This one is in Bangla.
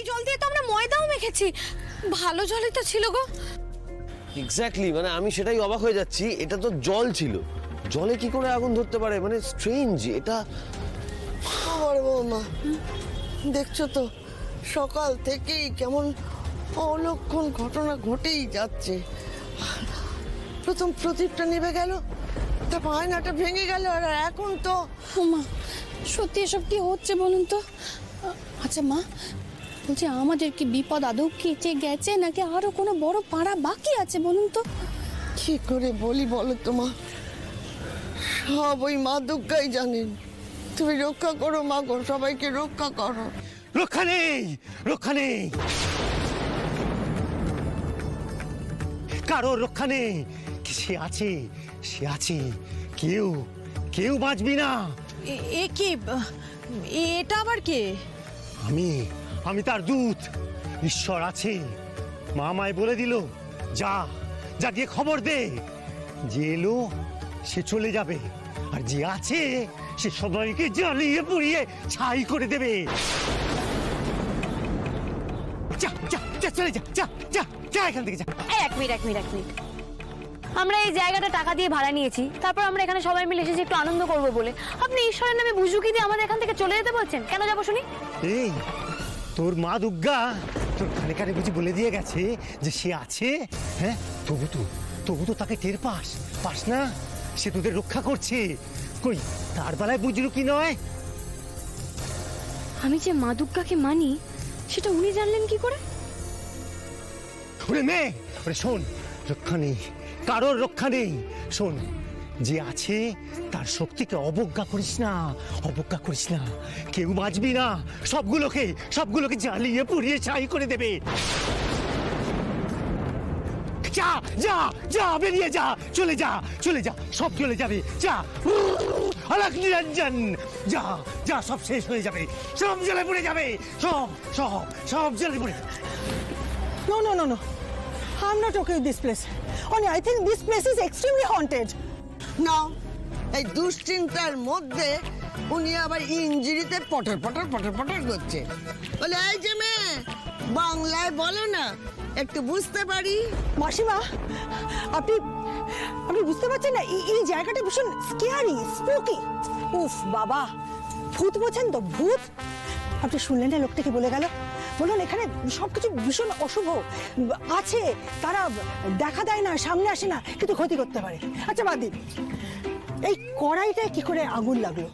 জল দিয়ে তো আমরা ময়দাও মেখেছি, ভালো জলই তো ছিল গো। এক্স্যাক্টলি, মানে আমি সেটাই অবাক হয়ে যাচ্ছি, এটা তো জল ছিল, জলে কি করে আগুন ধরতে পারে, মানে স্ট্রেঞ্জ এটা। আমার বৌমা, দেখছো তো সকাল থেকেই কেমন অলক্ষণ ঘটনা ঘটেই যাচ্ছে। প্রথম প্রদীপটা নিভে গেল, তারপর আয়নাটা ভেঙে গেল, আর এখন তো মা সত্যি এসব কি হচ্ছে বলুন তো? আচ্ছা মা, বলছি আমাদের কি বিপদ আদৌ কেটে গেছে নাকি আরো কোনো বড় পাড়া বাকি আছে বলুন তো? কি করে বলি বলো তো মা, সব ওই মা দুর্গাই জানেন। তুমি রক্ষা করো মা গো, সবাইকে রক্ষা করো। রক্ষা নেই, রক্ষা নেই, কারোর রক্ষা নেই। সে আছে, সে আছে, কেউ কেউ বাঁচবি না। এ কি, এটা আবার কে? আমি আমি তার দূত, ঈশ্বর আছে। মা আমায় বলে দিল, যা যা গিয়ে খবর দে, যে এলো সে চলে যাবে, আর যে আছে সে সবাইকে জ্বালিয়ে পুড়িয়ে ছাই করে দেবে। যা যা যা, চলে যা, যা যা যা এখান থেকে যা। এক মিনিট আমরা এই জায়গাটা টাকা দিয়ে ভাড়া নিয়েছি, তারপর আমরা এখানে সবাই মিলে এসেছি একটু আনন্দ করব বলে। আপনি ঈশ্বরের নামে বুঝুকি দিয়ে আমাদের এখান থেকে চলে যেতে বলছেন, কেন যাবো শুনি? এই তোর মা দুর্গা তোর কানে কানে বুঝি বলে দিয়ে গেছে যে সে আছে? হ্যাঁ, তবু তো তাকে টের পাস না? সে তোদের রক্ষা করছে। কই তার বেলায় বুঝলো কি নয়? আমি যে মা দুর্গাকে মানি সেটা উনি জানলেন কি করে? ওরে মেয়ে, ওরে শোন, রক্ষা নেই, কারোর রক্ষা নেই। শোন, যে আছে তার শক্তিকে অবজ্ঞা করিস না, অবজ্ঞা করিস না। কেউ বাঁচবি না, সবগুলোকে জ্বালিয়ে পুড়িয়ে ছাই করে দেবে। যা যা যা, বেরিয়ে যা, চলে যা, সব চলে যাবে। যা আলাক নিরঞ্জন, যা যা, সব শেষ হয়ে যাবে, সব জ্বলে পড়ে যাবে, সব জ্বলে পড়ে যাবে। No. I'm not okay with this place. Only I think this place is extremely haunted. না, এই দুশ্চিন্তার মধ্যে উনি আবার ইঞ্জিরিতে পটর করছে। বলে এই যে মেয়ে, বাংলায় বলো না, একটু বুঝতে পারি। মাসিমা, আপনি বুঝতে পারছেন না, এই জায়গাটা ভীষণ স্কেয়ারি, স্পুকি। উফ বাবা, ভূত বলছেন তো, ভূত? আপনি শুনলেন না লোকটা কি বলে গেল? বলুন এখানে সবকিছু ভীষণ অশুভ আছে, তারা দেখা দেয় না, সামনে আসে না, কিন্তু ক্ষতি করতে পারে। আচ্ছা বাদ দিন, এই কড়াইটায় কি করে আগুন লাগলো?